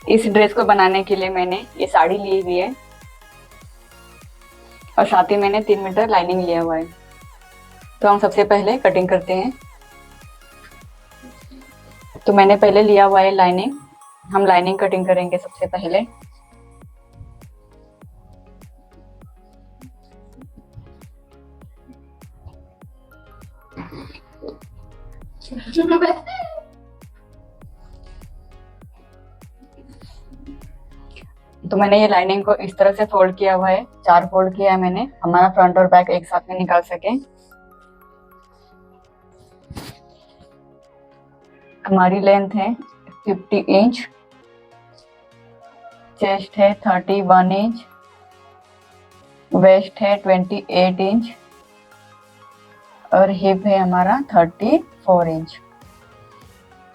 इस ड्रेस को बनाने के लिए मैंने ये साड़ी ली हुई है और साथ ही मैंने 3 मीटर लाइनिंग लिया हुआ है। तो हम सबसे पहले कटिंग करते हैं। तो मैंने पहले लिया हुआ है लाइनिंग। हम लाइनिंग कटिंग करेंगे सबसे पहले। तो मैंने ये लाइनिंग को इस तरह से फोल्ड किया हुआ है, 4 फोल्ड किया है मैंने, हमारा फ्रंट और बैक एक साथ में निकाल सके। हमारी लेंथ है 50 इंच, चेस्ट है 31 इंच, वेस्ट है 28 इंच और हिप है हमारा 34 इंच।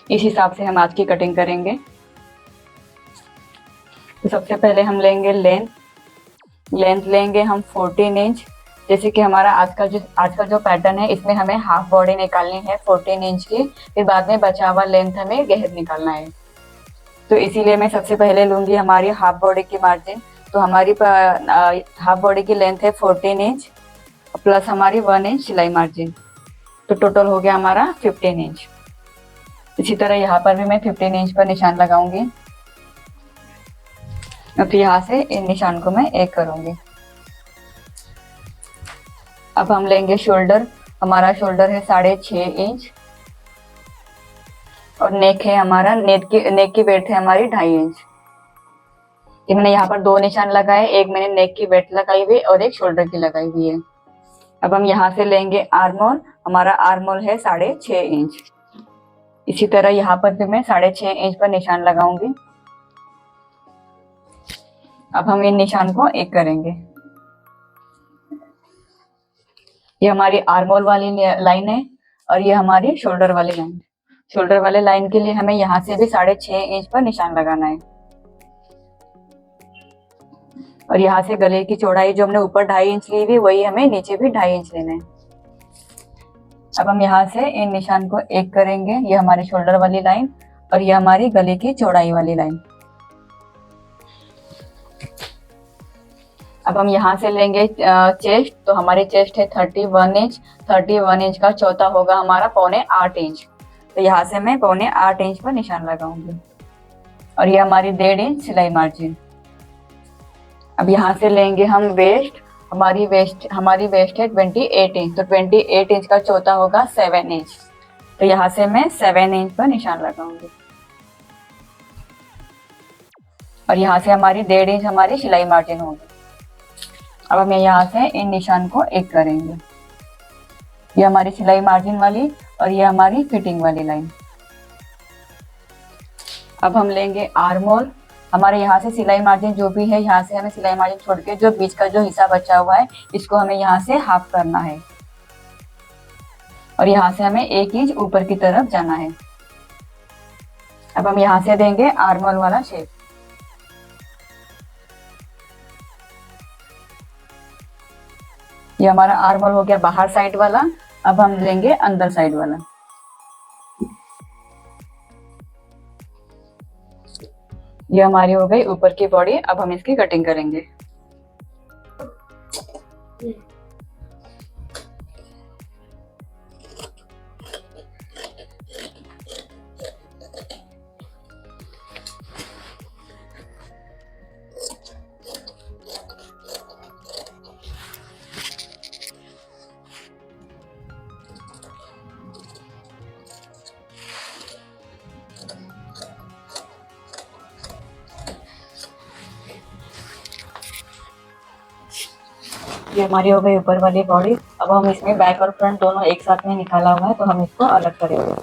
इस हिसाब से हम आज की कटिंग करेंगे। तो सबसे पहले हम लेंगे लेंथ लेंगे हम 14 इंच। जैसे कि हमारा आजकल जो पैटर्न है, इसमें हमें हाफ बॉडी निकालनी है 14 इंच की, फिर बाद में बचा हुआ लेंथ हमें गैर निकालना है। तो इसीलिए मैं सबसे पहले लूंगी हमारी हाफ बॉडी की मार्जिन। तो हमारी हाफ बॉडी की लेंथ है 14 इंच प्लस हमारी 1 इंच सिलाई मार्जिन, तो टोटल हो गया हमारा 15 इंच। इसी तरह यहाँ पर भी मैं 15 इंच पर निशान लगाऊंगी। अब यहाँ से इन निशान को मैं एक करूंगी। अब हम लेंगे शोल्डर। हमारा शोल्डर है 6.5 इंच और नेक है हमारा, नेक की वेट है हमारी 2.5 इंच। तो मैंने यहाँ पर 2 निशान लगाए, एक मैंने नेक की वेट लगाई हुई और एक शोल्डर की लगाई हुई है। अब हम यहाँ से लेंगे आर्मोल। हमारा आर्मोल है 6.5 इंच। इसी तरह यहाँ पर भी मैं 6.5 इंच पर निशान लगाऊंगी। अब हम इन निशान को एक करेंगे। ये हमारी आर्मोल वाली लाइन है और ये हमारी शोल्डर वाली लाइन। शोल्डर वाले लाइन के लिए हमें यहाँ से भी 6.5 इंच पर निशान लगाना है और यहाँ से गले की चौड़ाई जो हमने ऊपर 2.5 इंच ली हुई, वही हमें नीचे भी 2.5 इंच लेना है। अब हम यहाँ से इन निशान को एक करेंगे। ये हमारी शोल्डर वाली लाइन और ये हमारी गले की चौड़ाई वाली लाइन। अब हम यहाँ से लेंगे चेस्ट। तो हमारी चेस्ट है 31 इंच। 31 इंच का चौथा होगा हमारा 7.25 इंच। तो यहाँ से मैं 7.25 इंच पर निशान लगाऊंगी और ये हमारी 1.5 इंच सिलाई मार्जिन। अब यहाँ से लेंगे हम वेस्ट। हमारी वेस्ट है 28 इंच। तो 28 इंच का चौथा होगा 7 इंच। तो यहाँ से मैं 7 इंच पर निशान लगाऊंगी और यहाँ से हमारी 1.5 इंच हमारी सिलाई मार्जिन होगी। अब हम यहाँ से इन निशान को एक करेंगे। ये हमारी सिलाई मार्जिन वाली और ये हमारी फिटिंग वाली लाइन। अब हम लेंगे आर्मोल। हमारे यहाँ से सिलाई मार्जिन जो भी है, यहाँ से हमें सिलाई मार्जिन छोड़ के जो बीच का जो हिस्सा बचा हुआ है, इसको हमें यहाँ से हाफ करना है और यहाँ से हमें 1 इंच ऊपर की तरफ जाना है। अब हम यहाँ से देंगे आर्मोल वाला शेप। ये हमारा आर्मोल हो गया बाहर साइड वाला। अब हम लेंगे अंदर साइड वाला। ये हमारी हो गई ऊपर की बॉडी। अब हम इसकी कटिंग करेंगे। ये हमारी हो गई ऊपर वाली बॉडी। अब हम इसमें बैक और फ्रंट दोनों एक साथ में निकाला हुआ है, तो हम इसको अलग करेंगे।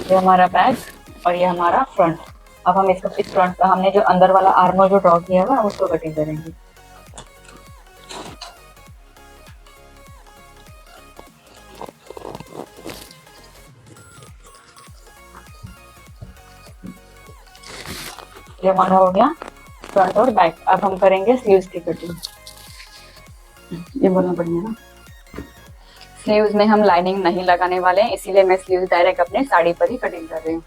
ये हमारा बैक और ये हमारा फ्रंट। अब हम इसको इस फ्रंट का हमने जो अंदर वाला आर्मर जो ड्रॉ किया हुआ है, उसको कटिंग करेंगे। ये हमारा हो गया फ्रंट और बैक। अब हम करेंगे स्लीव्स की कटिंग। ये बोलना पड़ेगा ना। स्लीव्स में हम लाइनिंग नहीं लगाने वाले हैं, इसीलिए मैं स्लीव्स डायरेक्ट अपने साड़ी पर ही कटिंग कर रही हूँ।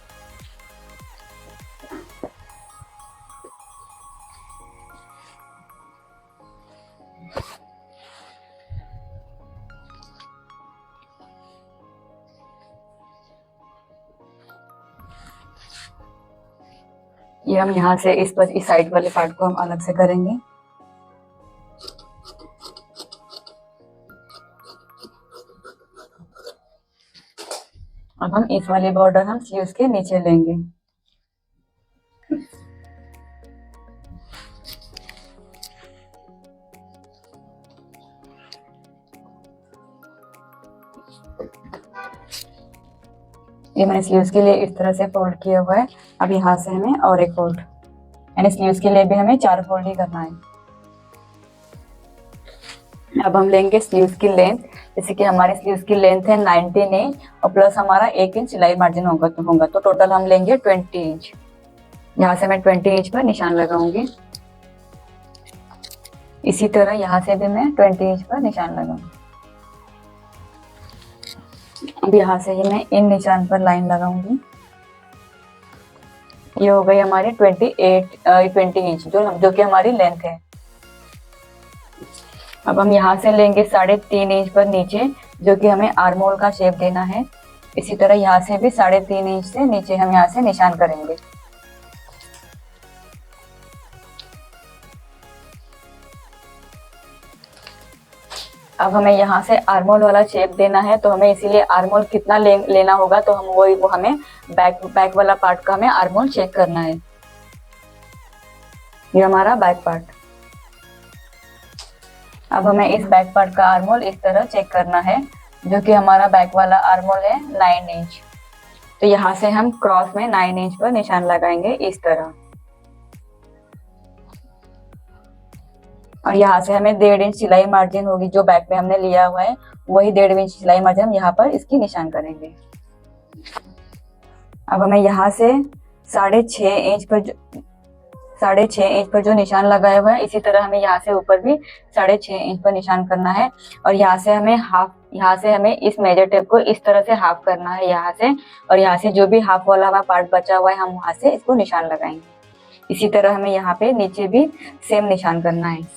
ये हम यहाँ से इस साइड वाले पार्ट को हम अलग से करेंगे। अब हम इस वाले बॉर्डर हम स्लीव्स के नीचे लेंगे। ये मैंने स्लीव्स के लिए इस तरह से फोल्ड किया हुआ है। अब यहाँ से हमें और एक फोल्ड, यानी स्लीव्स के लिए भी हमें 4 फोल्ड ही करना है। अब हम लेंगे स्लीव्स की लेंथ, जैसे कि हमारे स्लीव्स की लेंथ है 19 इंच और प्लस हमारा 1 इंच सिलाई मार्जिन होगा तो टोटल हम लेंगे 20 इंच। यहाँ से मैं 20 इंच पर निशान लगाऊंगी। इसी तरह यहाँ से भी मैं 20 इंच पर निशान लगाऊंगी। अब यहाँ से ही मैं इन निशान पर लाइन लगाऊंगी। ये हो गई हमारी 20 इंच जो कि हमारी लेंथ है। अब हम यहाँ से लेंगे 3.5 इंच पर नीचे, जो कि हमें आर्म होल का शेप देना है। इसी तरह यहाँ से भी 3.5 इंच से नीचे हम यहाँ से निशान करेंगे। अब हमें यहाँ से आर्म होल वाला शेप देना है, तो हमें इसीलिए आर्म होल कितना लेना होगा, तो हम वो हमें बैक वाला पार्ट का हमें आर्म होल चेक करना है। ये हमारा बैक पार्ट। अब हमें इस बैक पार्ट का आर्म होल इस तरह चेक करना है, जो कि हमारा बैक वाला आर्म होल है 9 इंच। तो यहाँ से हम क्रॉस में 9 इंच पर निशान लगाएंगे इस तरह, और यहाँ से हमें 1.5 इंच सिलाई मार्जिन होगी, जो बैक में हमने लिया हुआ है वही 1.5 इंच सिलाई मार्जिन हम यहाँ पर इसकी निशान करेंगे। अब हमें यहाँ से 6.5 इंच पर जो निशान लगाया हुआ है, इसी तरह हमें यहाँ से ऊपर भी 6.5 इंच पर निशान करना है। और यहाँ से हमें इस मेजर टेप को इस तरह से हाफ करना है यहाँ से, और यहाँ से जो भी हाफ वाला हमारा पार्ट बचा हुआ है हम वहां से इसको निशान लगाएंगे। इसी तरह हमें यहाँ पे नीचे भी सेम निशान करना है।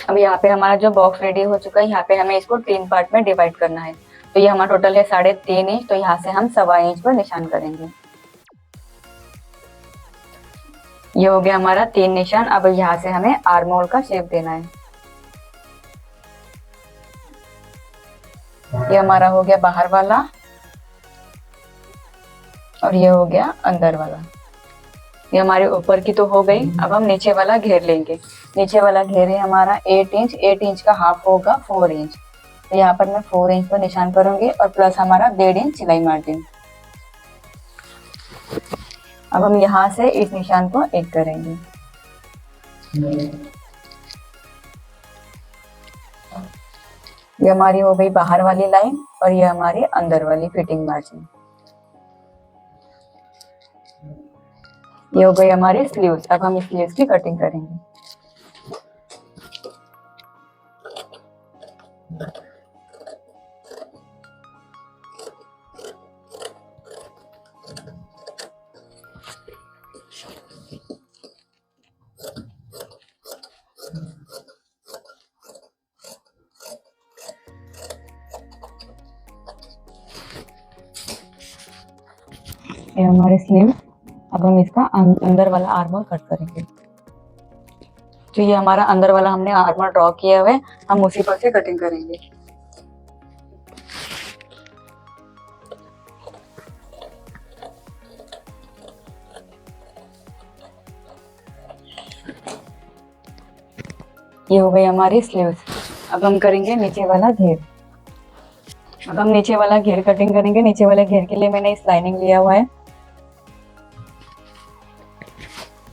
अब यहाँ पे हमारा जो बॉक्स रेडी हो चुका है, यहाँ पे हमें इसको 3 पार्ट में डिवाइड करना है। तो ये हमारा टोटल है 3.5 इंच, तो यहाँ से हम 1.25 इंच पर निशान करेंगे। ये हो गया हमारा 3 निशान। अब यहाँ से हमें आर्म होल का शेप देना है। ये हमारा हो गया बाहर वाला और ये हो गया अंदर वाला। ये हमारे ऊपर की तो हो गई। अब हम नीचे वाला घेर लेंगे। नीचे वाला घेर है हमारा 8 इंच का हाफ होगा 4 इंच। तो यहाँ पर मैं 4 इंच पर निशान करूंगी और प्लस हमारा 1.5 इंच सिलाई मार्जिन। अब हम यहाँ से इस निशान को एक करेंगे। ये हमारी हो गई बाहर वाली लाइन और ये हमारी अंदर वाली फिटिंग मार्जिन। ये हो गई हमारी स्लीव्स। अब हम स्लीव्स की कटिंग करेंगे। ये हमारे स्लीव। अब हम इसका अंदर वाला आर्मर कट करेंगे। तो ये हमारा अंदर वाला हमने आर्मर ड्रॉ किया हुआ है, हम उसी पर से कटिंग करेंगे। ये हो गई हमारी स्लीव्स। अब हम करेंगे नीचे वाला घेर। अब हम नीचे वाला घेर कटिंग करेंगे। नीचे वाले घेर के लिए मैंने इस लाइनिंग लिया हुआ है।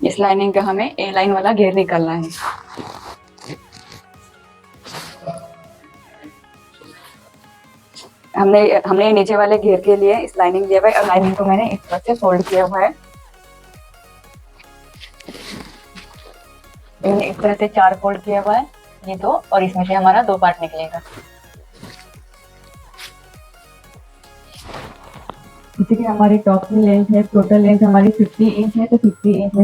इस लाइनिंग का हमें ए लाइन वाला घेर निकालना है। हमने नीचे वाले घेर के लिए इस लाइनिंग लिया हुआ है और लाइनिंग को मैंने इस तरह से फोल्ड किया हुआ है। मैंने इस तरह से 4 फोल्ड किया हुआ है। ये दो, और इसमें से हमारा दो पार्ट निकलेगा। जैसे कि हमारी टॉप की लेंथ है, टोटल लेंथ हमारी 50 इंच है, तो 50 इंच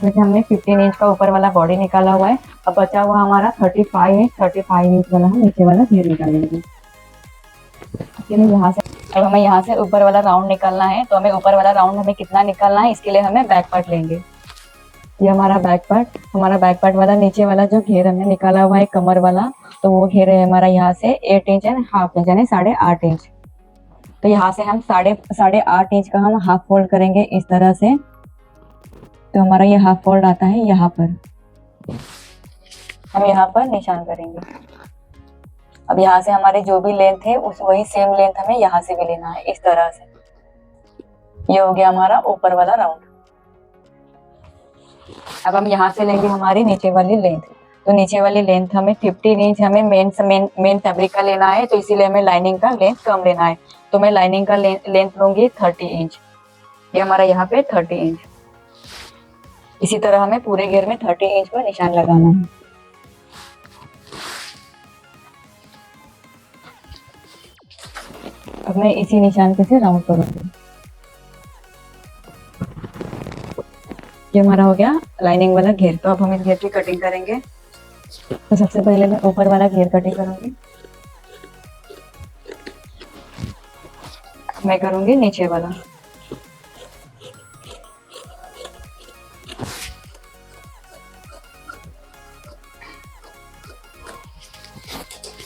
में से हमने 15 इंच का ऊपर वाला बॉडी निकाला हुआ है। अब बचा हुआ हमारा 35 इंच वाला हम नीचे वाला घेर निकालेंगे। यहाँ से अब हमें यहाँ से ऊपर वाला राउंड निकालना है, तो हमें ऊपर वाला राउंड हमें कितना निकालना है, इसके लिए हमें बैक पार्ट लेंगे। ये हमारा बैक पार्ट वाला नीचे वाला जो घेर हमने निकाला हुआ है कमर वाला, तो वो घेर है हमारा यहाँ से 8 इंच एंड हाफ इंच यानी 8.5 इंच। तो यहाँ से हम 8.5 इंच का हम हाफ फोल्ड करेंगे इस तरह से। तो हमारा ये हाफ फोल्ड आता है यहाँ पर, हम यहाँ पर निशान करेंगे। अब यहाँ से हमारी जो भी लेंथ है उस वही सेम लेंथ हमें यहाँ से भी लेना है इस तरह से। ये हो गया हमारा ऊपर वाला राउंड। अब हम यहाँ से लेंगे हमारी नीचे वाली लेंथ। तो नीचे वाली लेंथ हमें 15 इंच हमें मेन फैब्रिक का लेना है, तो इसीलिए हमें लाइनिंग का लेंथ कम लेना है। तो मैं लाइनिंग का लेंथ लूंगी 30 इंच। ये हमारा यहाँ पे 30 इंच। इसी तरह हमें पूरे घेर में 30 इंच पर निशान लगाना है। अब मैं इसी निशान पे से राउंड करूंगी। ये हमारा हो गया लाइनिंग वाला घेर। तो अब हम इस घेर की कटिंग करेंगे। तो सबसे पहले मैं ऊपर वाला घेर कटिंग करूंगी, मैं करूंगी नीचे वाला।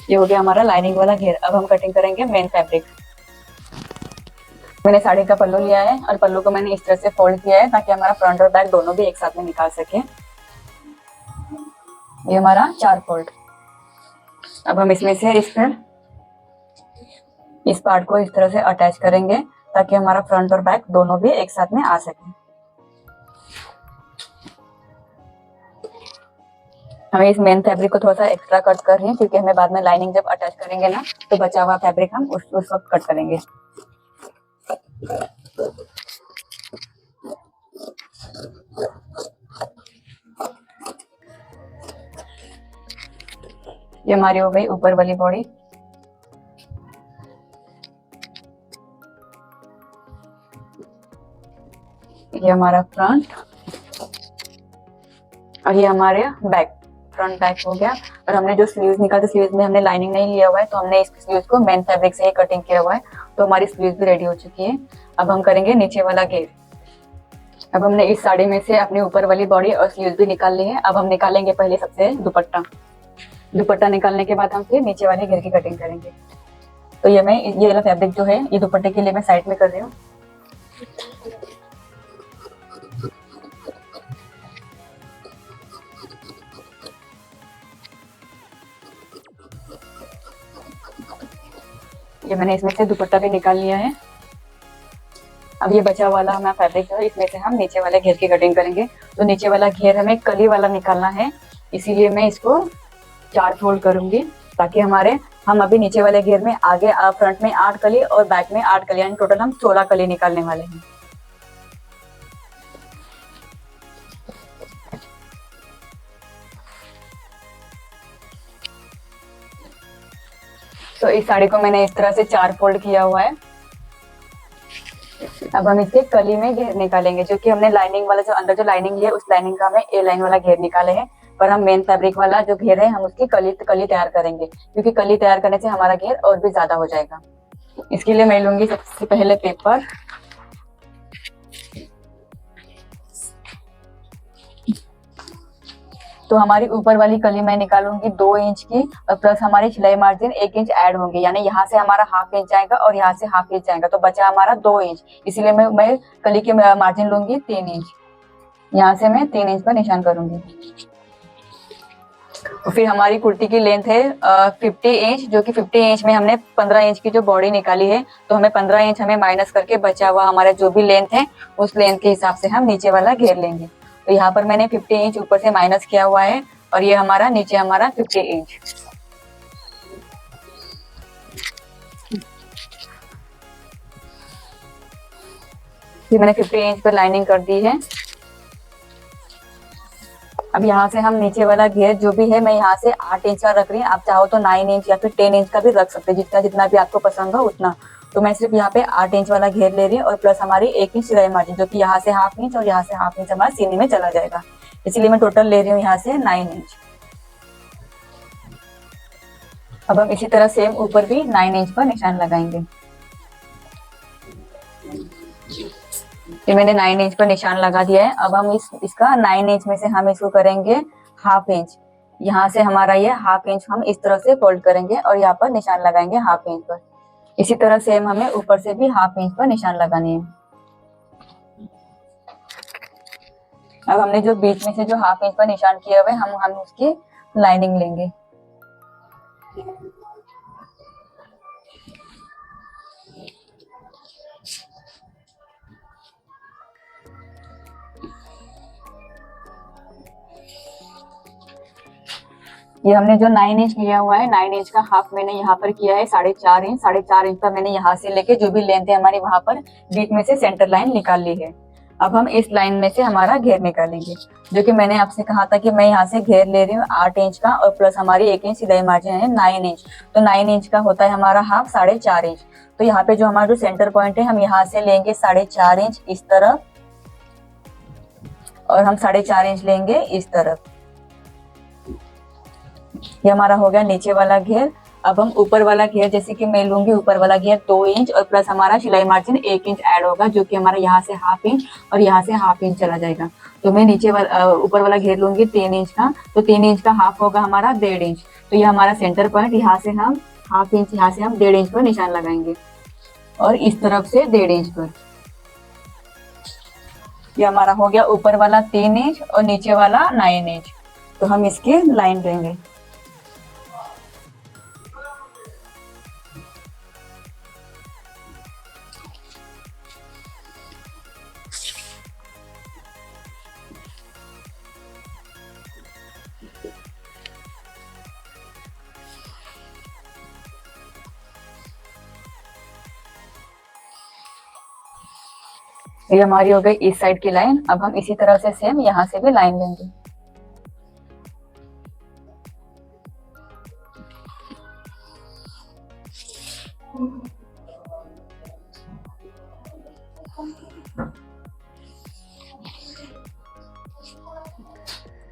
ये हो गया हमारा लाइनिंग वाला घेर। अब हम कटिंग करेंगे मेन फैब्रिक। मैंने साड़ी का पल्लू लिया है और पल्लू को मैंने इस तरह से फोल्ड किया है ताकि हमारा फ्रंट और बैक दोनों भी एक साथ में निकाल सके। ये हमारा 4 फोल्ड। अब हम इसमें से इस पार्ट को इस तरह से अटैच करेंगे ताकि हमारा फ्रंट और बैक दोनों भी एक साथ में आ सके। हमें इस मेन फैब्रिक को थोड़ा सा एक्स्ट्रा कट कर रही है क्योंकि हमें बाद में लाइनिंग जब अटैच करेंगे ना, तो बचा हुआ फैब्रिक हम उस वक्त कट करेंगे। ये हमारी हो गई ऊपर वाली बॉडी। ये हमारा फ्रंट और ये हमारे बैक। फ्रंट बैक हो गया। और हमने जो स्लीव्स निकाले, स्लीव्स में हमने लाइनिंग नहीं लिया हुआ है, तो हमने इस स्लीव्स को मेन फैब्रिक से ही कटिंग किया हुआ है। तो हमारी स्लीव्स भी रेडी हो चुकी है। अब हम करेंगे नीचे वाला घेर। अब हमने इस साड़ी में से अपनी ऊपर वाली बॉडी और स्लीव्स भी निकाल ली है। अब हम निकालेंगे पहले सबसे दुपट्टा। दुपट्टा निकालने के बाद हम फिर नीचे वाले घेर की कटिंग करेंगे। तो ये वाला फैब्रिक जो है ये दुपट्टे के लिए मैं साइड में कर रही हूँ। ये मैंने इसमें से दुपट्टा भी निकाल लिया है। अब ये बचा वाला हमारा फैब्रिक जो है इसमें से हम नीचे वाले घेर की कटिंग करेंगे। तो नीचे वाला घेर हमें कली वाला निकालना है, इसीलिए मैं इसको 4 फोल्ड करूंगी ताकि हम अभी नीचे वाले घेर में आगे फ्रंट में 8 कली और बैक में 8 कली, यानी टोटल हम 16 कली निकालने वाले हैं। तो इस साड़ी को मैंने इस तरह से 4 फोल्ड किया हुआ है। अब हम इसके कली में घेर निकालेंगे, जो कि हमने लाइनिंग वाला जो अंदर जो लाइनिंग है उस लाइनिंग का हमें ए लाइन वाला घेर निकाले है, पर हम मेन फैब्रिक वाला जो घेर है हम उसकी कली तैयार करेंगे, क्योंकि कली तैयार करने से हमारा घेर और भी ज्यादा हो जाएगा। इसके लिए मैं लूंगी सबसे पहले पेपर। तो हमारी ऊपर वाली कली मैं निकालूंगी 2 इंच की, और प्लस हमारी सिलाई मार्जिन 1 इंच ऐड होंगे, यानी यहाँ से हमारा हाफ इंच आएगा और यहाँ से हाफ इंच आएगा, तो बचा हमारा 2 इंच। इसीलिए मैं कली की मार्जिन लूंगी 3 इंच। यहाँ से मैं 3 इंच पर निशान करूंगी। तो फिर हमारी कुर्ती की लेंथ है 50 इंच, जो कि 50 इंच में हमने 15 इंच की जो बॉडी निकाली है, तो हमें 15 इंच हमें माइनस करके बचा हुआ हमारा जो भी लेंथ है उस लेंथ के हिसाब से हम नीचे वाला घेर लेंगे। तो यहाँ पर मैंने 50 इंच ऊपर से माइनस किया हुआ है और ये हमारा नीचे हमारा 50 इंच। ये मैंने 50 इंच पर लाइनिंग कर दी है। अब यहाँ से हम नीचे वाला घेर जो भी है मैं यहाँ से 8 इंच का रख रही हूँ, आप चाहो तो 9 इंच या फिर 10 इंच का भी रख सकते हैं, जितना जितना भी आपको पसंद हो उतना। तो मैं सिर्फ यहाँ पे 8 इंच वाला घेर ले रही हूँ और प्लस हमारी 1 इंच सिलाई मार्जिन, जो कि यहाँ से हाफ इंच और यहाँ से हाफ इंच हमारा सीने में चला जाएगा, इसलिए मैं टोटल ले रही हूँ यहाँ से 9 इंच। अब हम इसी तरह सेम ऊपर भी 9 इंच पर निशान लगाएंगे। ये मैंने 9 इंच पर निशान लगा दिया है। अब हम इसका 9 इंच में से हम इसको करेंगे हाफ इंच। यहाँ से हमारा ये हाफ इंच हम इस तरह से फोल्ड करेंगे और यहाँ पर निशान लगाएंगे हाफ इंच पर। इसी तरह सेम हमें ऊपर से भी हाफ इंच पर निशान लगानी है। अब हमने जो बीच में से जो हाफ इंच पर निशान किया हुआ है हम उसकी लाइनिंग लेंगे। ये हमने जो 9 इंच लिया हुआ है, 9 इंच का हाफ मैंने यहाँ पर किया है 4.5 इंच। 4.5 इंच पर मैंने यहाँ से लेके जो भी लेंथ है हमारी वहां पर बीच में से सेंटर लाइन निकाल ली है। अब हम इस लाइन में से हमारा घेर निकालेंगे, जो कि मैंने आपसे कहा था कि मैं यहाँ से घेर ले रही हूँ 8 इंच का और प्लस हमारी 1 इंच सिलाई मार्जिन है 9 इंच। तो 9 इंच का होता है हमारा हाफ 4.5 इंच। तो यहाँ पे जो हमारा जो सेंटर पॉइंट है हम यहाँ से लेंगे 4.5 इंच इस तरफ और हम 4.5 इंच लेंगे इस तरफ। ये हमारा हो गया नीचे वाला घेर। अब हम ऊपर वाला घेर, जैसे कि मैं लूंगी ऊपर वाला घेर 2 इंच और प्लस हमारा सिलाई मार्जिन 1 इंच ऐड होगा, जो कि हमारा यहाँ से हाफ इंच और यहाँ से हाफ इंच चला जाएगा। तो मैं नीचे वाला ऊपर वाला घेर लूंगी 3 इंच का, तो 3 इंच का हाफ होगा हमारा 1.5 इंच। तो ये हमारा सेंटर पॉइंट, यहाँ से हम हाफ इंच, यहाँ से हम 1.5 इंच पर निशान लगाएंगे और इस तरफ से 1.5 इंच पर। ये हमारा हो गया ऊपर वाला 3 इंच और नीचे वाला 9 इंच। तो हम इसकी लाइन देंगे। ये हमारी हो गई इस साइड की लाइन। अब हम इसी तरह से सेम यहाँ से भी लाइन लेंगे।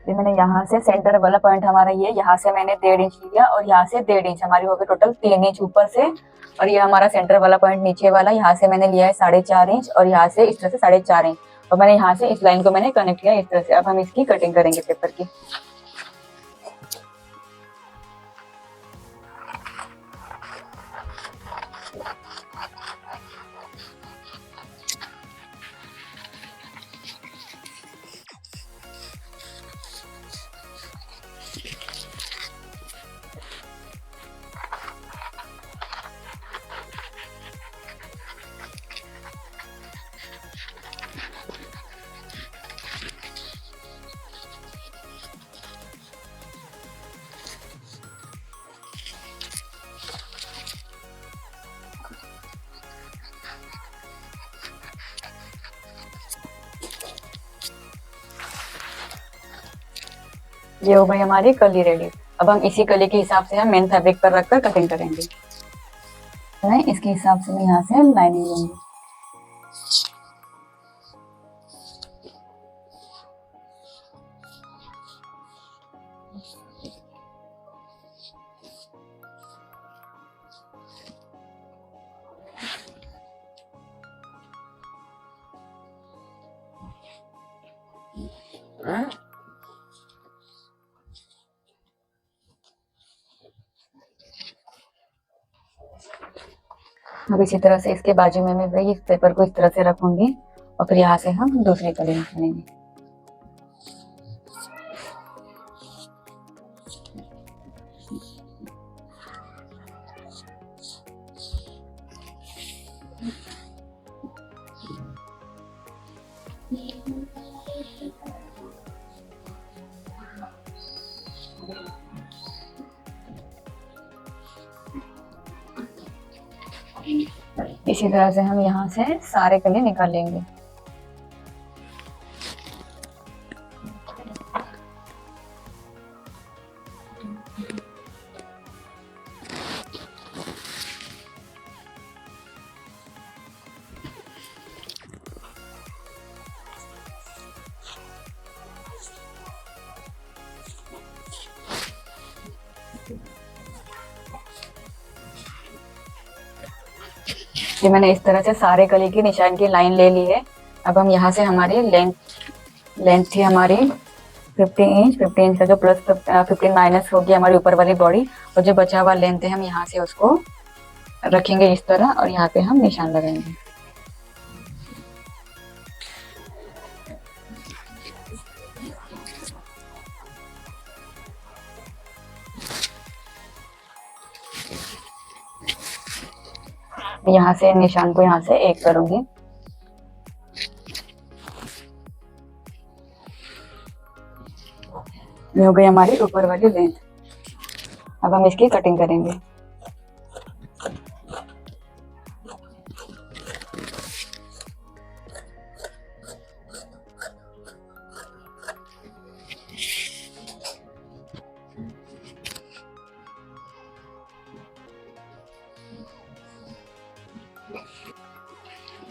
ये मैंने यहाँ से सेंटर वाला पॉइंट हमारा ये, यहाँ से मैंने 1.5 इंच लिया और यहाँ से 1.5 इंच, हमारी हो गई टोटल 3 इंच ऊपर से। और ये हमारा सेंटर वाला पॉइंट नीचे वाला, यहाँ से मैंने लिया है 4.5 इंच और यहाँ से इस तरह से 4.5 इंच और मैंने यहाँ से इस लाइन को मैंने कनेक्ट किया इस तरह से। अब हम इसकी कटिंग करेंगे पेपर की। ये हो गई हमारी कली रेडी। अब हम इसी कली के हिसाब से हम मेन फैब्रिक पर रखकर कटिंग करेंगे। मैं इसके हिसाब से मैं यहाँ से लाइनिंग लूंगी। अब इसी तरह से इसके बाजू में मैं वही इस पेपर को इस तरह से रखूंगी और फिर यहाँ से हम दूसरी कली निकालेंगे। इसी तरह से हम यहाँ से सारे कली निकाल लेंगे। ये मैंने इस तरह से सारे गले की निशान की लाइन ले ली है। अब हम यहाँ से हमारी लेंथ थी हमारी 15 इंच, 15 इंच का जो प्लस 15 माइनस होगी हमारी ऊपर वाली बॉडी, और जो बचा हुआ लेंथ है हम यहाँ से उसको रखेंगे इस तरह, और यहाँ पे हम निशान लगाएंगे। यहाँ से निशान को यहाँ से एक करूंगी। ये हो गई हमारी ऊपर वाली लेंथ। अब हम इसकी कटिंग करेंगे।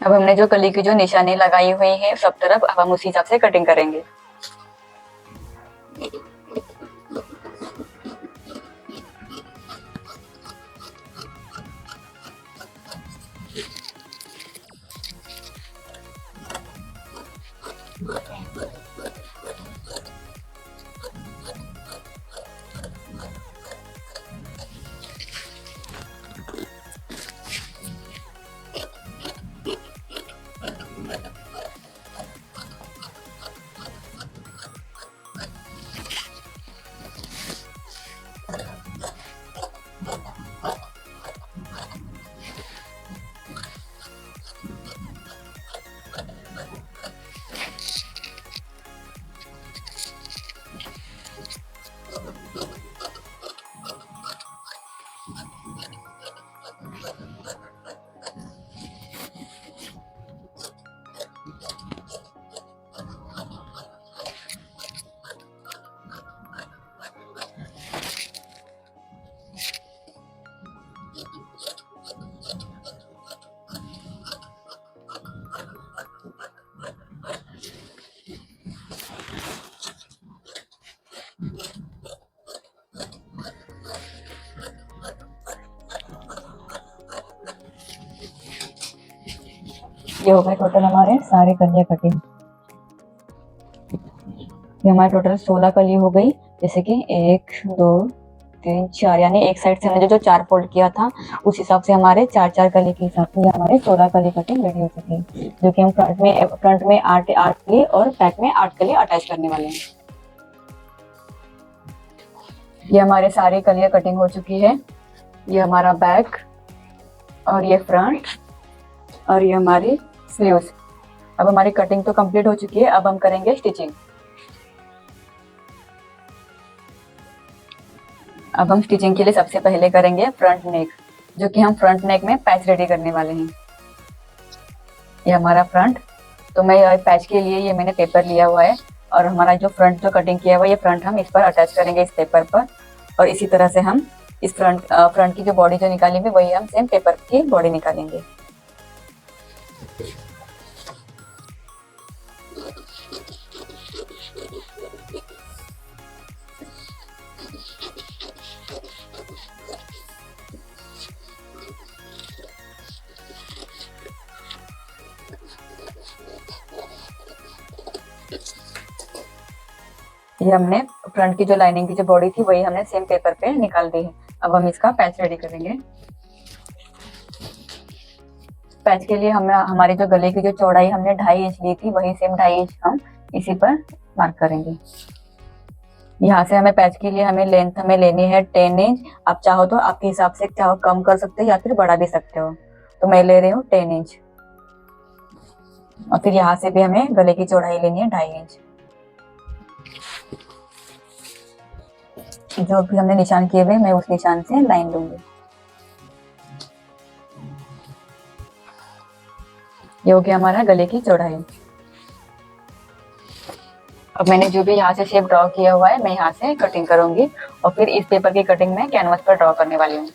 अब हमने जो कली की जो निशानी लगाई हुई है सब तरफ, अब हम उसी हिसाब से कटिंग करेंगे। ये हो गए टोटल हमारे सारे कलियां कटिंग। ये हमारे टोटल 16 कली हो गई, जैसे कि 1 2 3 4, यानी एक साइड से हमने जो 4 फोल्ड किया था उस हिसाब से हमारे 4 कली के हिसाब से हमारे 16 कली कटिंग रेडी हो चुकी है, जो कि हम फ्रंट में 8 कली और बैक में 8 कली अटैच करने वाले हैं। ये हमारे सारी कलियां कटिंग हो चुकी है। ये हमारा बैक, और ये फ्रंट, और ये हमारी स्लीव्स। अब हमारी कटिंग तो कंप्लीट हो चुकी है। अब हम करेंगे स्टिचिंग। अब हम स्टिचिंग के लिए सबसे पहले करेंगे फ्रंट नेक, जो कि हम फ्रंट नेक में पैच रेडी करने वाले हैं। ये हमारा फ्रंट, तो मैं पैच के लिए ये मैंने पेपर लिया हुआ है, और हमारा जो फ्रंट जो कटिंग किया हुआ है ये फ्रंट हम इस पर अटैच करेंगे इस पेपर पर, और इसी तरह से हम इस फ्रंट की जो बॉडी जो निकालेंगे वही हम सेम पेपर की बॉडी निकालेंगे। ये हमने फ्रंट की जो लाइनिंग की जो बॉडी थी वही हमने सेम पेपर पे निकाल दी है। अब हम इसका पैच रेडी करेंगे। पैच के लिए हमारी जो गले की जो चौड़ाई हमने 2.5 इंच ली थी वही सेम 2.5 इंच हम इसी पर मार्क करेंगे। यहाँ से हमें पैच के लिए हमें लेंथ हमें लेनी है 10 इंच। आप चाहो तो आपके हिसाब से चाहो कम कर सकते हो या फिर बढ़ा भी सकते हो, तो मैं ले रही हूँ 10 इंच। और फिर यहाँ से भी हमें गले की चौड़ाई लेनी है 2.5 इंच। जो भी हमने निशान किए हुए मैं उस निशान से लाइन लूंगी। ये हो गया हमारा गले की चौड़ाई। अब मैंने जो भी यहाँ से शेप ड्रॉ किया हुआ है मैं यहाँ से कटिंग करूंगी, और फिर इस पेपर की कटिंग मैं कैनवस पर ड्रॉ करने वाली हूँ।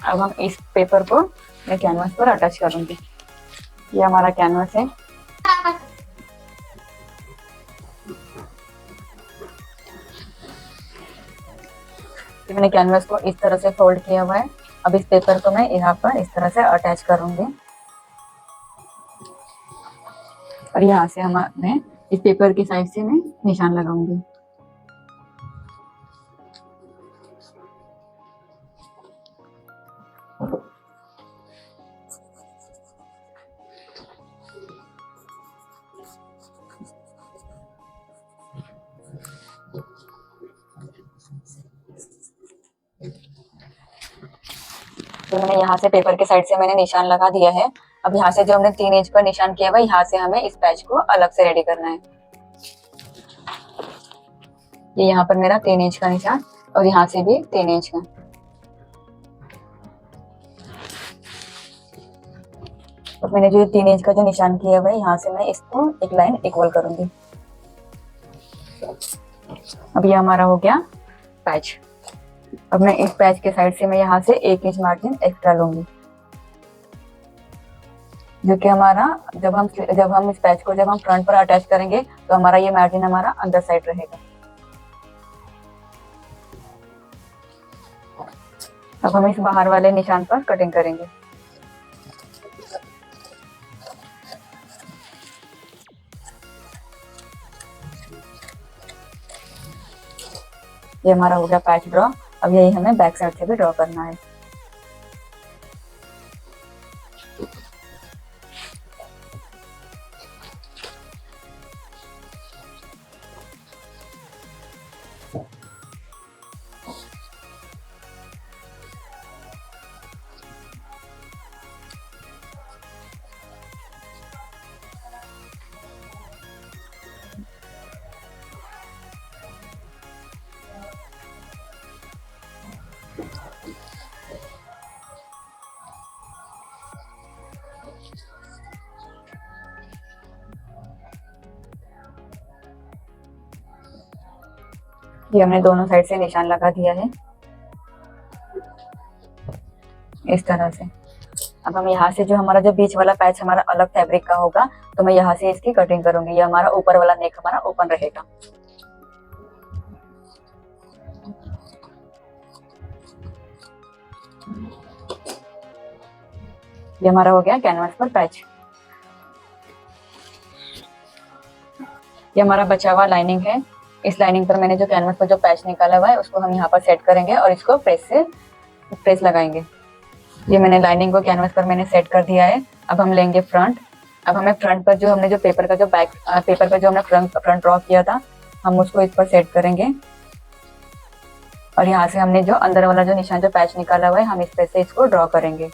अब हम इस पेपर को मैं कैनवास पर अटैच करूंगी। ये हमारा कैनवास है। तो मैंने कैनवास को इस तरह से फोल्ड किया हुआ है। अब इस पेपर को मैं यहाँ पर इस तरह से अटैच करूंगी और यहाँ से मैं इस पेपर की साइड से मैं निशान लगाऊंगी। तो मैंने यहाँ से पेपर के साइड से मैंने निशान लगा दिया है। अब यहाँ से जो हमने 3 इंच पर निशान किया हुआ है, यहाँ से हमें इस पैच को अलग से रेडी करना है। ये यहाँ पर मेरा 3 इंच का निशान और यहाँ से भी 3 इंच का। तो मैंने जो 3 इंच का जो निशान किया हुआ है, यहाँ से मैं इसको एक लाइन इक्वल करूंगी। अब ये हमारा हो गया पैच। अब मैं इस पैच के साइड से मैं यहाँ से 1 इंच मार्जिन एक्स्ट्रा लूंगी, जो कि हमारा जब हम इस पैच को जब हम फ्रंट पर अटैच करेंगे तो हमारा ये मार्जिन हमारा अंदर साइड रहेगा। अब हम इस बाहर वाले निशान पर कटिंग करेंगे। ये हमारा हो गया पैच ड्रॉ। अब यही हमें बैक साइड से भी ड्रॉ करना है। ये हमने दोनों साइड से निशान लगा दिया है इस तरह से। अब हम यहाँ से जो हमारा जो बीच वाला पैच हमारा अलग फैब्रिक का होगा, तो मैं यहाँ से इसकी कटिंग करूंगी। ये हमारा ऊपर वाला नेक हमारा ओपन रहेगा। ये हमारा हो गया कैनवास पर पैच। ये हमारा बचा हुआ लाइनिंग है। इस लाइनिंग पर मैंने जो कैनवास पर जो पैच निकाला हुआ है उसको हम यहाँ पर सेट करेंगे और इसको प्रेस लगाएंगे। ये मैंने लाइनिंग को कैनवास पर मैंने सेट कर दिया है। अब हम लेंगे फ्रंट। अब हमें फ्रंट पर जो हमने जो पेपर का जो पेपर पर जो हमने फ्रंट ड्रॉ किया था, हम उसको इस पर सेट करेंगे और यहाँ से हमने जो अंदर वाला जो निशान जो पैच निकाला हुआ है, हम इस पे से इसको ड्रॉ करेंगे।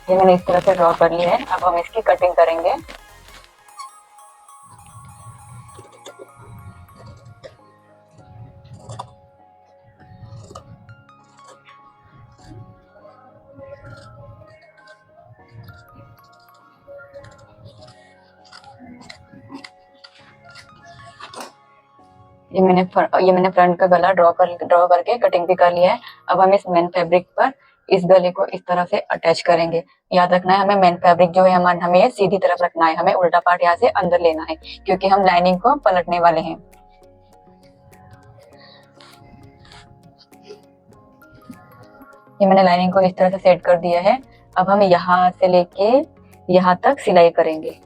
ये मैंने इस तरह से ड्रॉ कर लिया है। अब हम इसकी कटिंग करेंगे। ये मैंने फ्रंट का गला ड्रॉ करके कटिंग भी कर लिया है। अब हम इस मेन फैब्रिक पर इस गले को इस तरह से अटैच करेंगे। याद रखना है, हमें मेन फैब्रिक जो है हमें सीधी तरफ रखना है। हमें उल्टा पार्ट यहाँ से अंदर लेना है, क्योंकि हम लाइनिंग को पलटने वाले हैं। ये मैंने लाइनिंग को इस तरह से सेट कर दिया है। अब हम यहाँ से लेके यहाँ तक सिलाई करेंगे।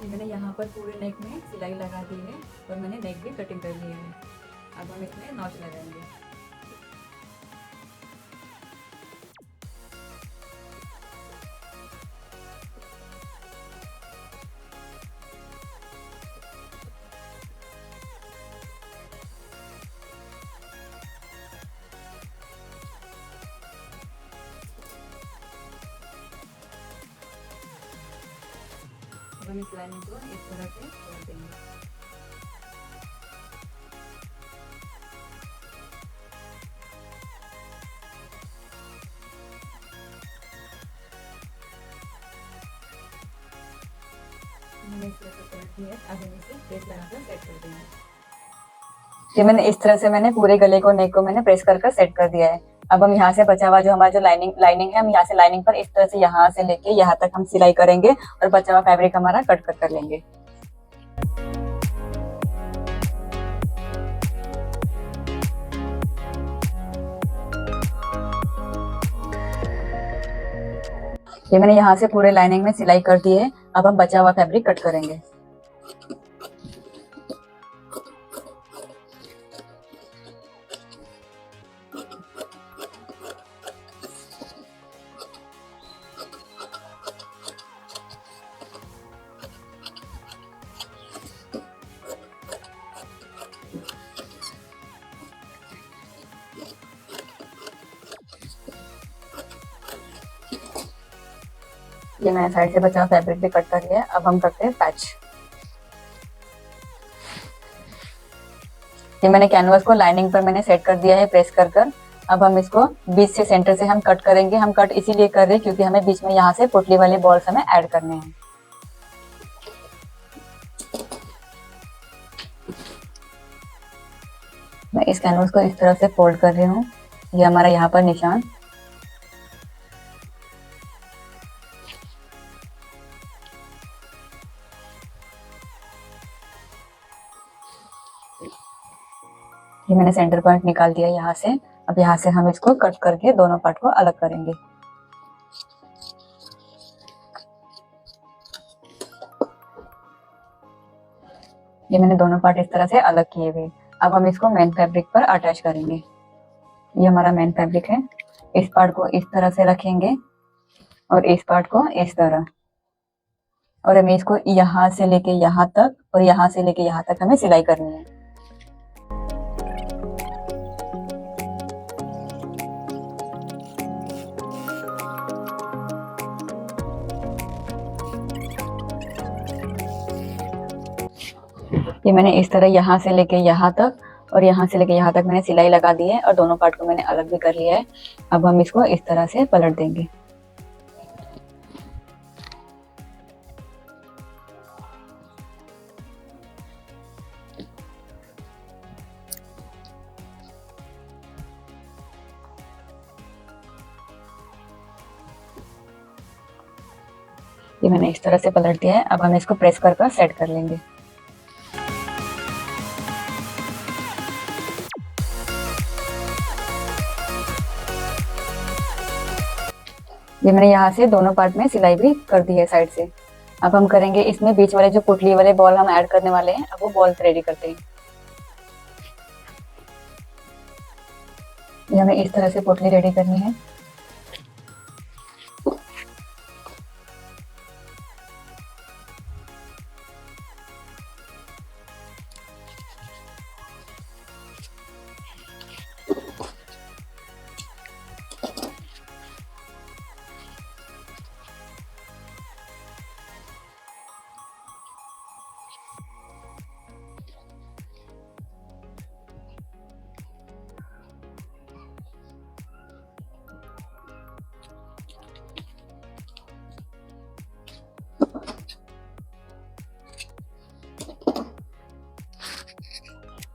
ये मैंने यहाँ पर पूरे नेक में सिलाई लगा दी है और मैंने नेक भी कटिंग कर लिया है। अब हम इसमें नॉच लगाएंगे। अब हम इस लाइनिंग को इस तरह से छोड़ देंगे। मैंने इस तरह से सेट किया है, अब हम इसे प्रेस लगाकर सेट कर देंगे। ये मैंने इस तरह से मैंने पूरे गले को, नेक को मैंने प्रेस कर सेट कर दिया है। अब हम यहाँ से बचा हुआ जो हमारा जो लाइनिंग है, हम यहाँ से लाइनिंग पर इस तरह से यहाँ से लेके यहाँ तक हम सिलाई करेंगे और बचा हुआ फैब्रिक हमारा कट कर लेंगे। ये मैंने यहाँ से पूरे लाइनिंग में सिलाई कर दी है। अब हम बचा हुआ फैब्रिक कट करेंगे। ये मैंने साइड से बचा फैब्रिक भी कट कर लिया है। अब हम करते हैं पैच। ये मैंने कैनवास को लाइनिंग पर मैंने सेट कर दिया है प्रेस कर। अब हम इसको बीच से सेंटर से हम कट करेंगे। हम कट इसीलिए कर रहे हैं क्योंकि हमें बीच में यहाँ से पोटली वाले बॉल्स हमें ऐड करने हैं। मैं इस कैनवास को इस तरह से फोल्ड कर रही हूँ। ये हमारा यहाँ पर निशान। ये मैंने सेंटर पॉइंट निकाल दिया यहाँ से। अब यहाँ से हम इसको कट करके दोनों पार्ट को अलग करेंगे। ये मैंने दोनों पार्ट इस तरह से अलग किए हुए। अब हम इसको मेन फैब्रिक पर अटैच करेंगे। ये हमारा मेन फैब्रिक है। इस पार्ट को इस तरह से रखेंगे और इस पार्ट को इस तरह, और हमें इसको यहाँ से लेके यहाँ तक और यहाँ से लेके यहाँ तक हमें सिलाई करनी है। ये मैंने इस तरह यहाँ से लेके यहाँ तक और यहाँ से लेके यहाँ तक मैंने सिलाई लगा दी है और दोनों पार्ट को मैंने अलग भी कर लिया है। अब हम इसको इस तरह से पलट देंगे। ये मैंने इस तरह से पलट दिया है। अब हम इसको प्रेस कर सेट कर लेंगे। ये मैंने यहाँ से दोनों पार्ट में सिलाई भी कर दी है साइड से। अब हम करेंगे इसमें बीच वाले जो पुतली वाले बॉल हम ऐड करने वाले हैं। अब वो बॉल रेडी करते हैं। ये हमें इस तरह से पुतली रेडी करनी है।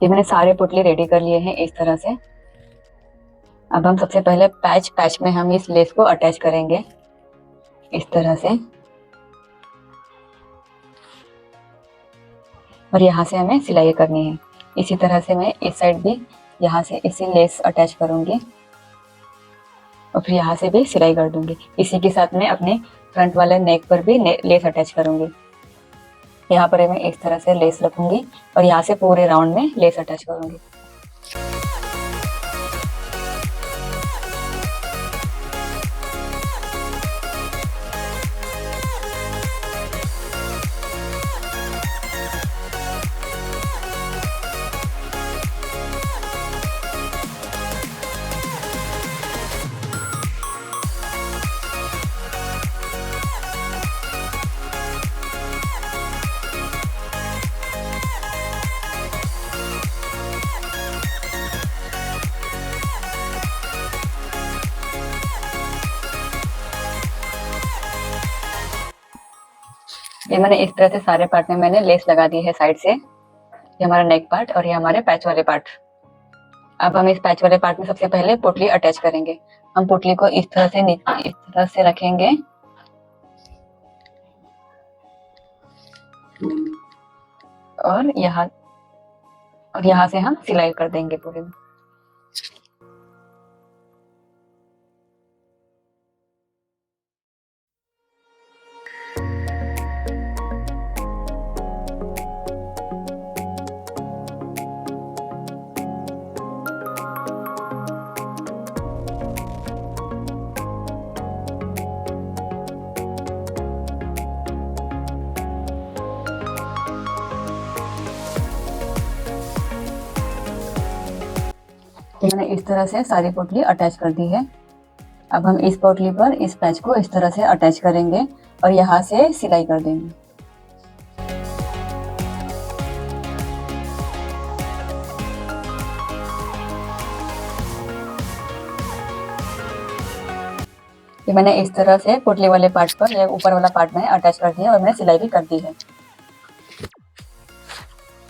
ये मैंने सारे पुतले रेडी कर लिए हैं इस तरह से। अब हम सबसे पहले पैच में हम इस लेस को अटैच करेंगे इस तरह से, और यहाँ से हमें सिलाई करनी है। इसी तरह से मैं इस साइड भी यहाँ से इसी लेस अटैच करूंगी और फिर यहाँ से भी सिलाई कर दूंगी। इसी के साथ में अपने फ्रंट वाले नेक पर भी लेस अटैच करूंगी। यहाँ पर मैं इस तरह से लेस रखूंगी और यहाँ से पूरे राउंड में लेस अटैच करूंगी। ये मैंने इस तरह से सारे पार्ट में मैंने लेस लगा दी है साइड से। ये हमारा नेक पार्ट और ये हमारे पैच वाले पार्ट। अब हम इस पैच वाले पार्ट में सबसे पहले पोटली अटैच करेंगे। हम पोटली को इस तरह से नीचे इस तरह से रखेंगे और यहाँ से हम सिलाई कर देंगे पूरे में। मैंने इस तरह से सारी पोटली अटैच कर दी है। अब हम इस पोटली पर इस पैच को इस तरह से अटैच करेंगे और यहाँ से सिलाई कर देंगे। ये मैंने इस तरह से पोटली वाले पार्ट पर ये ऊपर वाला पार्ट मैंने अटैच कर दिया और मैंने सिलाई भी कर दी है।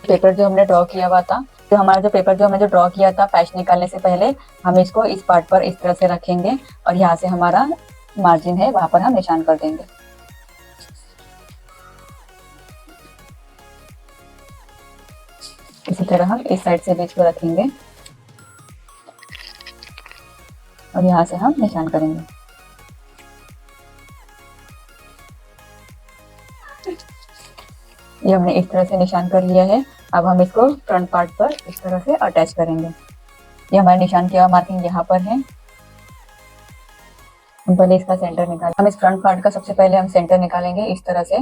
पेपर जो हमने ड्रॉ किया हुआ था, तो हमारा जो पेपर जो हमने ड्रॉ किया था पैच निकालने से पहले, हम इसको इस पार्ट पर इस तरह से रखेंगे और यहाँ से हमारा मार्जिन है वहां पर हम निशान कर देंगे। इसी तरह हम इस साइड से भी इसको रखेंगे और यहाँ से हम निशान करेंगे। ये हमने इस तरह से निशान कर लिया है। अब हम इसको फ्रंट पार्ट पर इस तरह से अटैच करेंगे। ये हमारा निशान किया हुआ मार्किंग यहाँ पर है। हम पहले इसका सेंटर निकालें। हम इस फ्रंट पार्ट का सबसे पहले हम सेंटर निकालेंगे इस तरह से।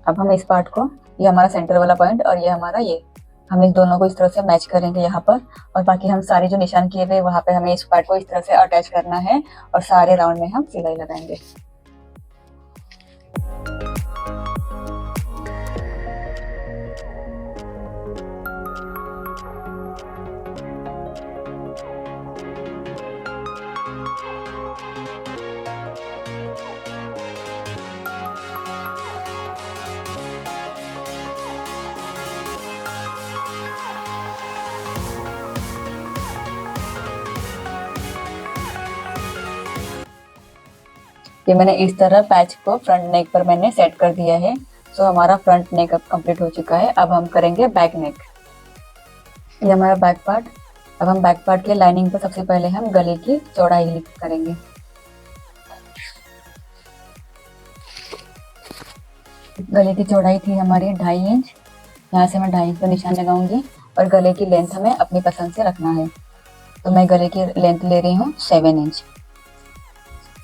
अब हम इस पार्ट को, ये हमारा सेंटर वाला पॉइंट और ये हमारा ये, हम इस दोनों को इस तरह से मैच करेंगे यहाँ पर। और बाकी हम सारे जो निशान किए हुए वहाँ पे हमें इस पार्ट को इस तरह से अटैच करना है और सारे राउंड में हम सिलाई लगाएंगे। ये मैंने इस तरह पैच को फ्रंट नेक पर मैंने सेट कर दिया है। सो हमारा फ्रंट नेक अब कंप्लीट हो चुका है। अब हम करेंगे बैक नेक। ये हमारा बैक पार्ट। अब हम बैक पार्ट के लाइनिंग पर सबसे पहले हम गले की चौड़ाई करेंगे। गले की चौड़ाई थी हमारी 2.5 इंच। यहाँ से मैं 2.5 इंच पर निशान लगाऊंगी और गले की लेंथ हमें अपनी पसंद से रखना है। तो मैं गले की लेंथ ले रही हूँ 7 इंच।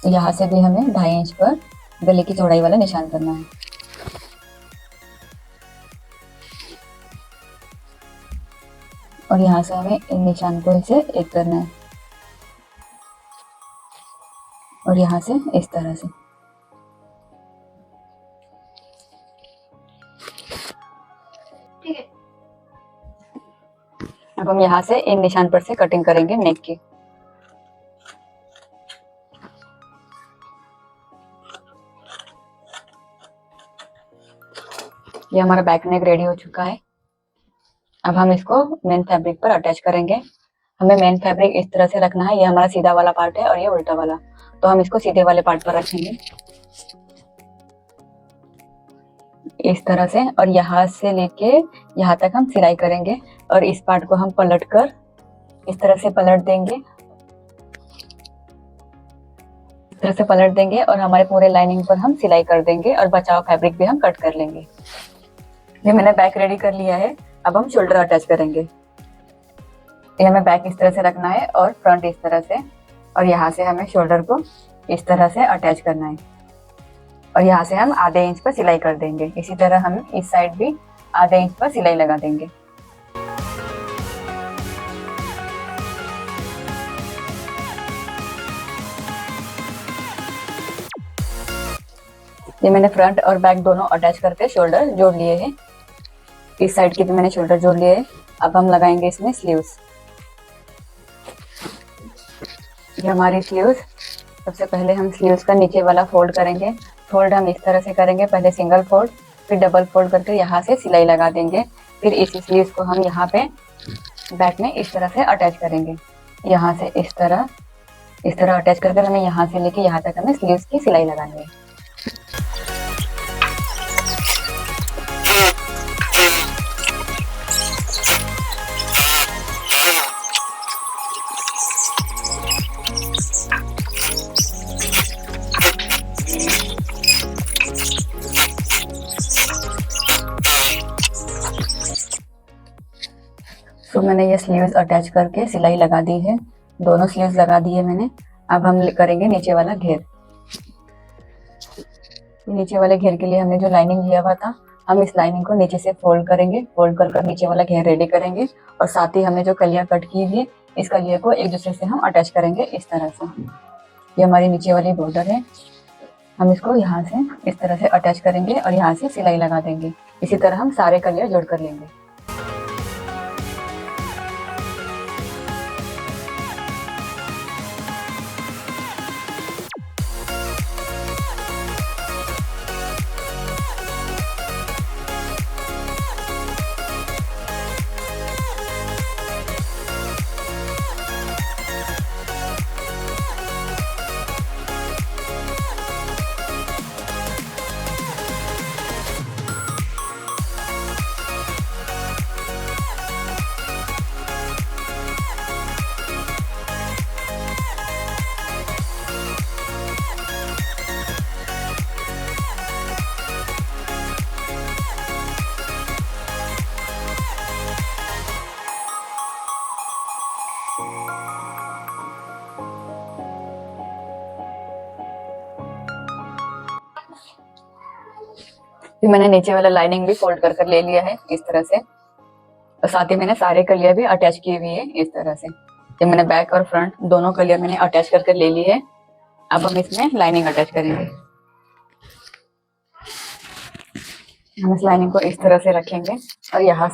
तो यहाँ से भी हमें 2.5 इंच पर गले की चौड़ाई वाला निशान करना है। और यहाँ से हमें इन निशान को इसे एक करना है और यहाँ से इस तरह से। अब हम यहाँ से इन निशान पर से कटिंग करेंगे नेक की। ये हमारा बैक नेक रेडी हो चुका है। अब हम इसको मेन फैब्रिक पर अटैच करेंगे। हमें मेन फैब्रिक इस तरह से रखना है। ये हमारा सीधा वाला पार्ट है और ये उल्टा वाला, तो हम इसको सीधे वाले पार्ट पर रखेंगे इस तरह से। और यहाँ से लेके यहाँ तक हम सिलाई करेंगे और इस पार्ट को हम पलट कर इस तरह से पलट देंगे, इस तरह से पलट देंगे और हमारे पूरे लाइनिंग पर हम सिलाई कर देंगे और बचाव फैब्रिक भी हम कट कर लेंगे। ये मैंने बैक रेडी कर लिया है। अब हम शोल्डर अटैच करेंगे। ये हमें बैक इस तरह से रखना है और फ्रंट इस तरह से, और यहाँ से हमें शोल्डर को इस तरह से अटैच करना है और यहाँ से हम आधे इंच पर सिलाई कर देंगे। इसी तरह हम इस साइड भी आधे इंच पर सिलाई लगा देंगे। ये मैंने फ्रंट और बैक दोनों अटैच करके शोल्डर जोड़ लिए हैं। इस साइड के भी मैंने शोल्डर जोड़ लिए हैं। अब हम लगाएंगे इसमें स्लीव्स। ये हमारी स्लीव्स। सबसे पहले हम स्लीव्स का नीचे वाला फोल्ड करेंगे फोल्ड हम इस तरह से करेंगे, पहले सिंगल फोल्ड फिर डबल फोल्ड करके यहाँ से सिलाई लगा देंगे। फिर इस स्लीव्स को हम यहाँ पे बैक में इस तरह से अटैच करेंगे, यहाँ से इस तरह अटैच करके हमें यहाँ से लेके यहाँ तक हमें स्लीव्स की सिलाई लगानी है। तो मैंने ये स्लीव्स अटैच करके सिलाई लगा दी है, दोनों स्लीव्स लगा दी है मैंने। अब हम करेंगे नीचे वाला घेर। नीचे वाले घेर के लिए हमने जो लाइनिंग लिया हुआ था, हम इस लाइनिंग को नीचे से फोल्ड करेंगे, फोल्ड कर नीचे वाला घेर रेडी करेंगे। और साथ ही हमने जो कलियां कट की है, इस कलिया को एक दूसरे से हम अटैच करेंगे इस तरह से। ये हमारी नीचे वाली बॉर्डर है, हम इसको यहाँ से इस तरह से अटैच करेंगे और यहाँ से सिलाई लगा देंगे। इसी तरह हम सारे कलिया जोड़ कर लेंगे। फिर मैंने नीचे वाला लाइनिंग भी फोल्ड कर ले लिया है इस तरह से, और साथ ही मैंने सारे कलिया भी अटैच की हुई है इस तरह से। ये मैंने बैक और फ्रंट दोनों कलिया मैंने अटैच कर ले ली है। अब हम इसमें लाइनिंग अटैच करेंगे। हम इस लाइनिंग को इस तरह से रखेंगे और यहाँ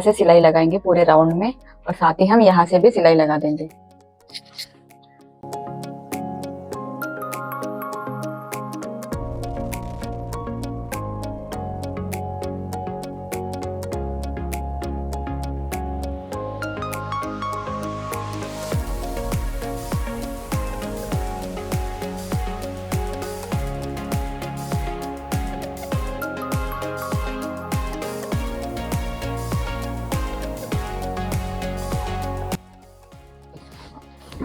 से सिलाई लगाएंगे पूरे राउंड में, और साथ ही हम यहाँ से भी सिलाई लगा देंगे।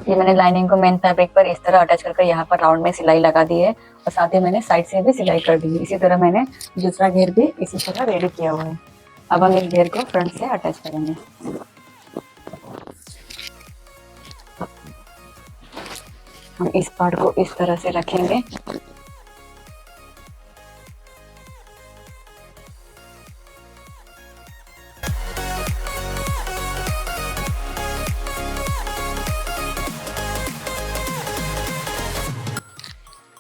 ये मैंने लाइनिंग को मेन फैब्रिक पर इस तरह अटैच करके यहाँ पर राउंड में सिलाई लगा दी है, और साथ ही मैंने साइड से भी सिलाई कर दी है। इसी तरह मैंने दूसरा घेर भी इसी तरह रेडी किया हुआ है। अब हम इस घेर को फ्रंट से अटैच करेंगे। हम इस पार्ट को इस तरह से रखेंगे।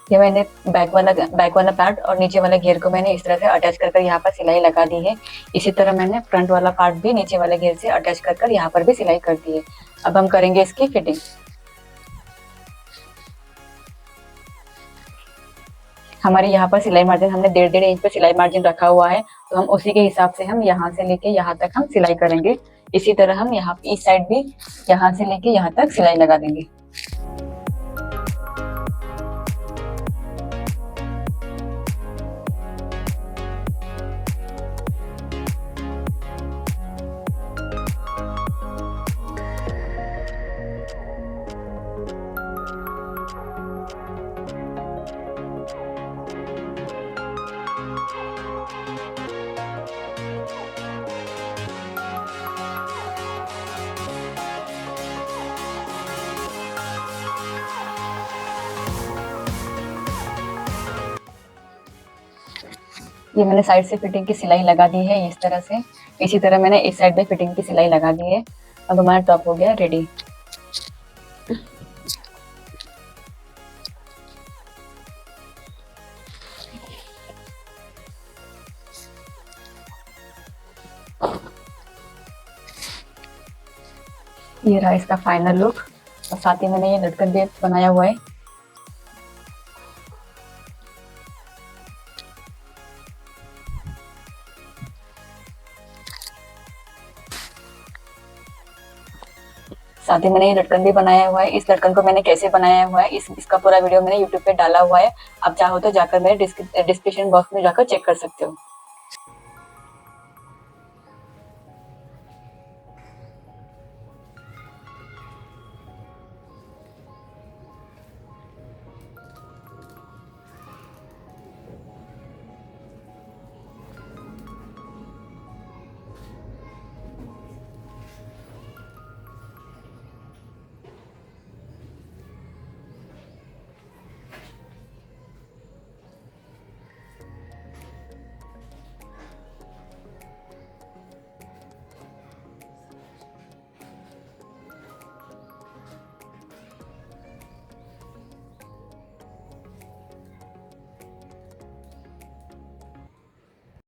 ये मैंने बैक वाला पार्ट और नीचे वाले घेर को मैंने इस तरह से अटैच कर यहाँ पर सिलाई लगा दी है। इसी तरह मैंने फ्रंट वाला पार्ट भी नीचे वाले घेर से अटैच कर यहाँ पर भी सिलाई कर दी है। अब हम करेंगे इसकी फिटिंग। हमारे यहाँ पर सिलाई मार्जिन हमने 1.5 इंच पे सिलाई मार्जिन रखा हुआ है, तो हम उसी के हिसाब से हम यहाँ से लेके यहाँ तक हम सिलाई करेंगे। इसी तरह हम यहाँ इस साइड भी यहाँ से लेके यहाँ तक सिलाई लगा देंगे। ये मैंने साइड से फिटिंग की सिलाई लगा दी है इस तरह से। इसी तरह मैंने इस साइड पे फिटिंग की सिलाई लगा दी है। अब हमारा टॉप हो गया रेडी। ये रहा इसका फाइनल लुक, और साथ ही मैंने ये लटकन भी बनाया हुआ है। साथ ही मैंने ये लटकन भी बनाया हुआ है। इस लटकन को मैंने कैसे बनाया हुआ है इसका पूरा वीडियो मैंने यूट्यूब पे डाला हुआ है, आप चाहो तो जाकर मेरे डिस्क्रिप्शन बॉक्स में जाकर चेक कर सकते हो।